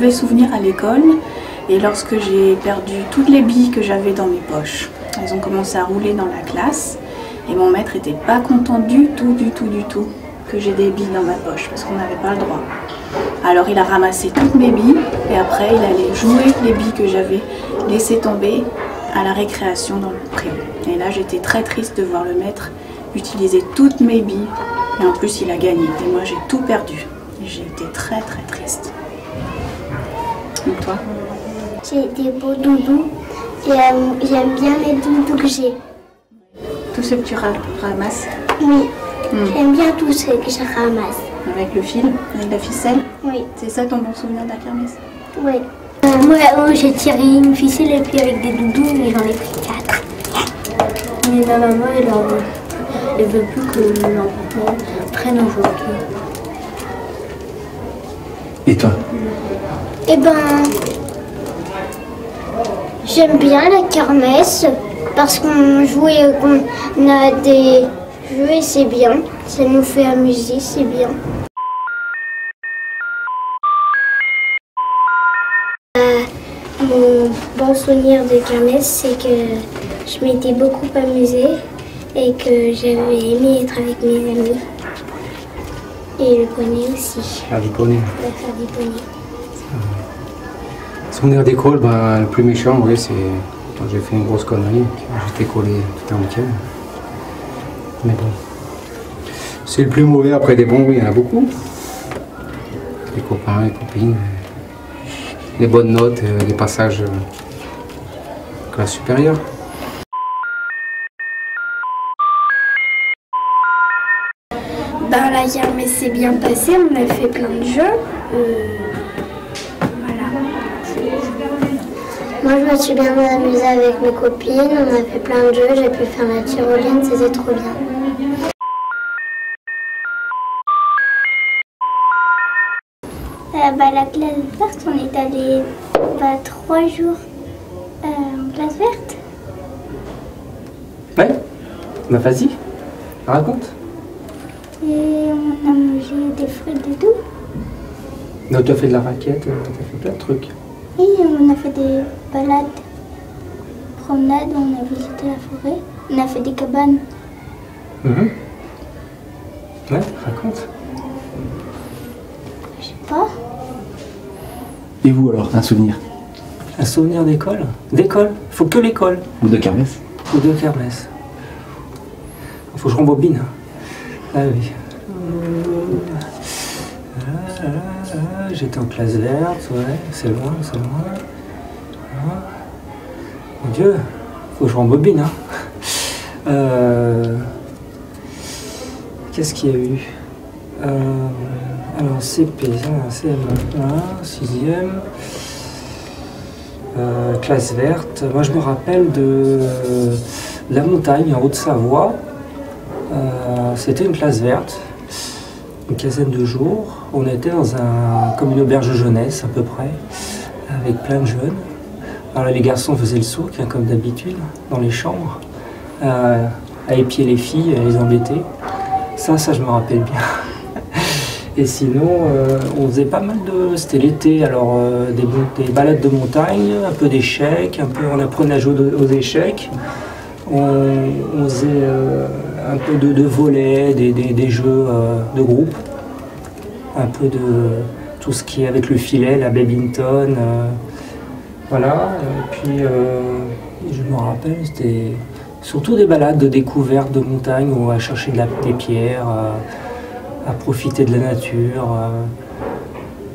mauvais souvenir à l'école et lorsque j'ai perdu toutes les billes que j'avais dans mes poches. Elles ont commencé à rouler dans la classe et mon maître n'était pas content du tout que j'ai des billes dans ma poche parce qu'on n'avait pas le droit. Alors il a ramassé toutes mes billes et après il allait jouer les billes que j'avais laissées tomber à la récréation dans le pré. Et là j'étais très triste de voir le maître utiliser toutes mes billes et en plus il a gagné et moi j'ai tout perdu. J'ai été très triste. Et toi? J'ai des beaux doudous et j'aime bien les doudous que j'ai. Tout ce que tu ramasses? Oui, j'aime bien tout ce que je ramasse. Avec le fil, avec la ficelle? Oui. C'est ça ton bon souvenir de la kermesse? Oui. Moi j'ai tiré une ficelle et puis avec des doudous, mais j'en ai pris 4. Mais ma maman, elle veut plus que l'enfant prenne aujourd'hui. Et toi? Eh ben, j'aime bien la kermesse parce qu'on jouait, qu'on a des jeux, c'est bien. Ça nous fait amuser, c'est bien. Mon bon souvenir de kermesse, c'est que je m'étais beaucoup amusée et que j'avais aimé être avec mes amis. Et le poney aussi. Ah, du poney. On va faire du poney. Souvenir d'école, ben, le plus méchant, oui, c'est quand j'ai fait une grosse connerie. J'étais collé tout un week-end. Mais bon. C'est le plus mauvais. Après des bons, oui, il y en a beaucoup. Les copains, les copines. Les bonnes notes, les passages classe supérieure. Ben, la kermesse s'est bien passée, on a fait plein de jeux. Voilà. Moi je me suis bien amusée avec mes copines, on a fait plein de jeux, j'ai pu faire la tyrolienne, c'était trop bien. La classe verte, on est allé 3 jours en classe verte. Ouais, bah vas-y, raconte. Et on a mangé des fruits de tout. Donc tu as fait de la raquette, tu as fait plein de trucs. Et on a fait des balades, promenades, on a visité la forêt, on a fait des cabanes. Ouais, raconte. Je sais pas. Et vous alors, un souvenir? Un souvenir d'école? D'école? Faut que l'école. Ou de kermesse? Ou de kermesse. Faut que je rembobine. Ah oui. J'étais en classe verte, ouais, c'est loin, c'est loin. Ah. Mon Dieu, faut que je rembobine, hein. Qu'est-ce qu'il y a eu? Alors CP, CM1, 6e, classe verte. Moi je me rappelle de la montagne en Haute-Savoie. C'était une classe verte, une quinzaine de jours. On était comme une auberge de jeunesse à peu près, avec plein de jeunes. Alors là, les garçons faisaient le souk, hein, comme d'habitude, dans les chambres, à épier les filles, à les embêter. Ça je me rappelle bien. Et sinon, on faisait pas mal de... C'était l'été, alors des balades de montagne, un peu d'échecs, on apprenait à jouer aux échecs. On faisait un peu de volley, des jeux de groupe. Un peu de tout ce qui est avec le filet, la badminton. Voilà, et puis je me rappelle, c'était surtout des balades de découverte de montagne où on va chercher des pierres. À profiter de la nature.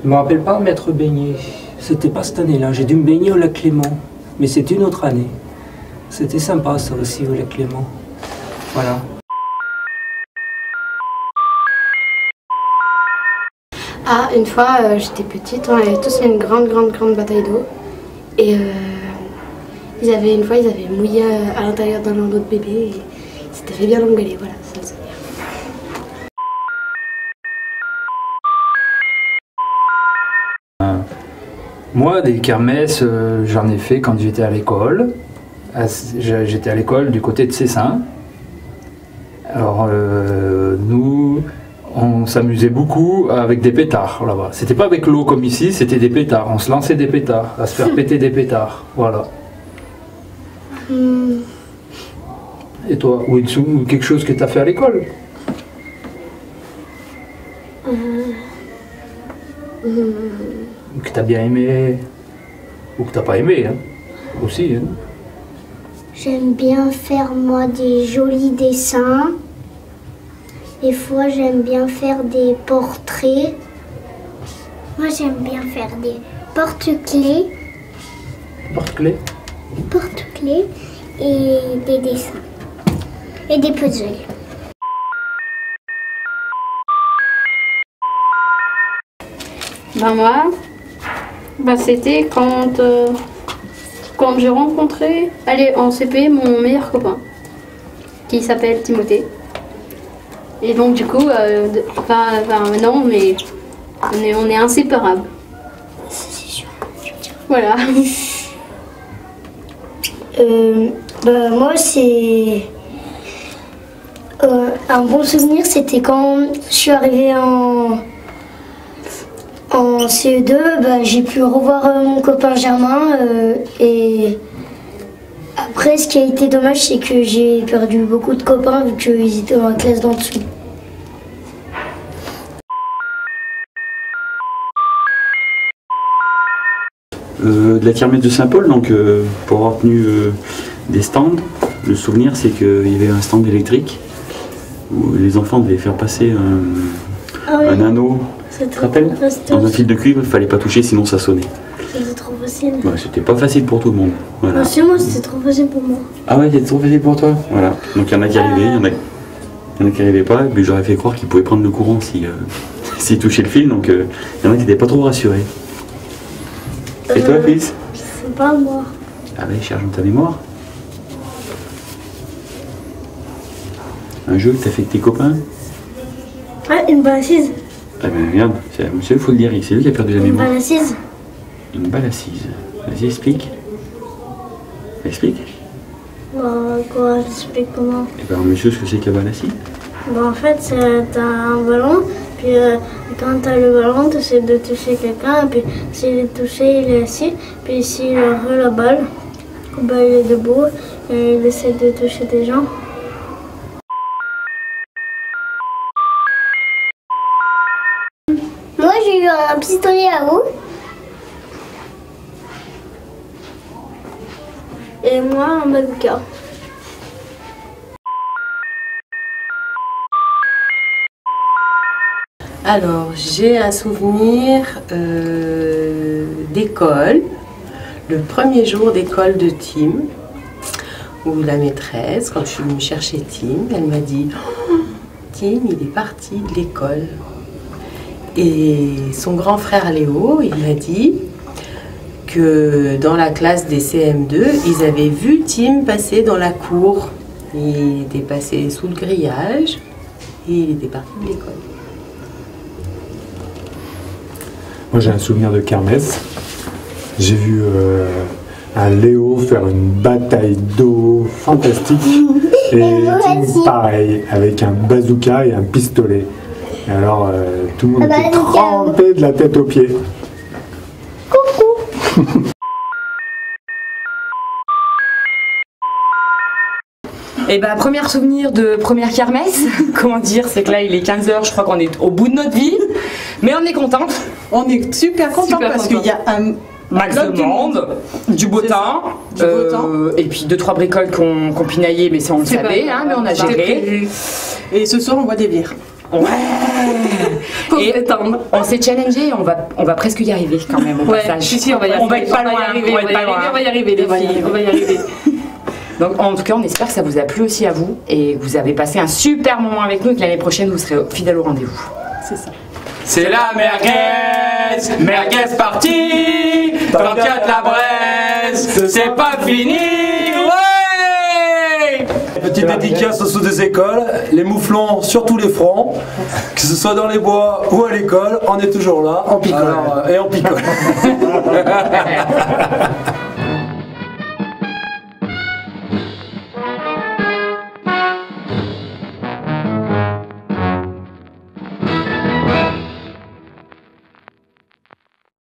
Je ne me rappelle pas m'être baigné. C'était pas cette année-là. J'ai dû me baigner au lac Clément. Mais c'était une autre année. C'était sympa ça aussi au lac Clément. Voilà. Ah, une fois, j'étais petite, on avait tous fait une grande bataille d'eau. Et ils avaient mouillé à l'intérieur d'un landau de bébé et ils s'étaient fait bien engueuler. Voilà, ça le Moi, des kermesses, j'en ai fait quand j'étais à l'école. J'étais à l'école du côté de Cessin. Alors, nous, on on s'amusait beaucoup avec des pétards là-bas. C'était pas avec l'eau comme ici, c'était des pétards. On se lançait des pétards, à se faire péter des pétards. Voilà. Et toi, ou quelque chose que tu as fait à l'école? Que tu as bien aimé, ou que tu n'as pas aimé, hein, aussi. Hein. J'aime bien faire moi des jolis dessins. Des fois j'aime bien faire des portraits. Moi j'aime bien faire des porte-clés. Porte-clés? Porte-clés et des dessins. Et des puzzles. Ben moi, c'était quand j'ai rencontré, en CP, mon meilleur copain, qui s'appelle Timothée. Et donc du coup, non, mais on est inséparables. C'est sûr. Voilà. Moi, c'est un bon souvenir, c'était quand je suis arrivée en CE2, j'ai pu revoir mon copain Germain et après ce qui a été dommage c'est que j'ai perdu beaucoup de copains vu qu'ils étaient dans la classe d'en dessous. De la kermesse de Saint-Paul, donc pour avoir tenu des stands, le souvenir c'est qu'il y avait un stand électrique où les enfants devaient faire passer un anneau. Tu te rappelles? Dans un fil de cuivre, il fallait pas toucher sinon ça sonnait. C'était trop facile. Ouais, c'était pas facile pour tout le monde. Voilà. Chez moi c'était trop facile pour moi. Ah ouais, c'était trop facile pour toi? Voilà. Donc il y en a qui arrivaient, il y en a qui arrivaient pas, et puis j'aurais fait croire qu'ils pouvaient prendre le courant s'ils touchaient le fil, donc il y en a qui n'étaient pas trop rassurés. Et toi, fils? C'est pas moi. Ah ouais, cherche dans ta mémoire. Un jeu que t'as fait avec tes copains? Ouais, une balle assise. Ah ben regarde, monsieur, il faut le dire, c'est lui qui a perdu la Une mémoire. balle assise. Une balle assise. Vas-y, explique. Explique. Quoi, j'explique comment? Eh ben monsieur, ce que c'est qu'une balle assise? En fait, t'as un ballon, puis quand t'as le ballon, t'essaies de toucher quelqu'un, puis s'il est touché, il est assis, puis s'il veut la balle, il est debout et il essaie de toucher des gens. Moi, j'ai eu un pistolet à eau. Et moi, un bazooka. Alors, j'ai un souvenir d'école, le premier jour d'école de Tim, où la maîtresse, quand je suis venue chercher Tim, elle m'a dit oh, « Tim, il est parti de l'école ». Et son grand frère Léo, il m'a dit que dans la classe des CM2, ils avaient vu Tim passer dans la cour. Il était passé sous le grillage et il était parti de l'école. Moi j'ai un souvenir de kermesse. J'ai vu un Léo faire une bataille d'eau fantastique et Tim pareil, avec un bazooka et un pistolet. Et alors tout le monde était trempé de la tête aux pieds. Coucou. Et premier souvenir de première kermesse, comment dire, c'est que là il est 15h, je crois qu'on est au bout de notre vie, mais on est content. On est super content parce qu'il y a un max de monde, du beau temps, et puis 2-3 bricoles qu'on pinaillait, mais ça on le savait, mais on a géré. Et ce soir on boit des bières. Ouais. Et on s'est challengé, on va presque y arriver quand même au passage. Si, on va y arriver. On va être pas loin, On va y arriver les filles, on va y arriver. Donc en tout cas, on espère que ça vous a plu aussi à vous et que vous avez passé un super moment avec nous et que l'année prochaine vous serez fidèles au rendez-vous. C'est ça. C'est la merguez partie, 34 la braise, c'est pas fini, ouais. Petite dédicace aux sous des écoles, les mouflons sur tous les fronts, que ce soit dans les bois ou à l'école, on est toujours là. On picole. Et on picole.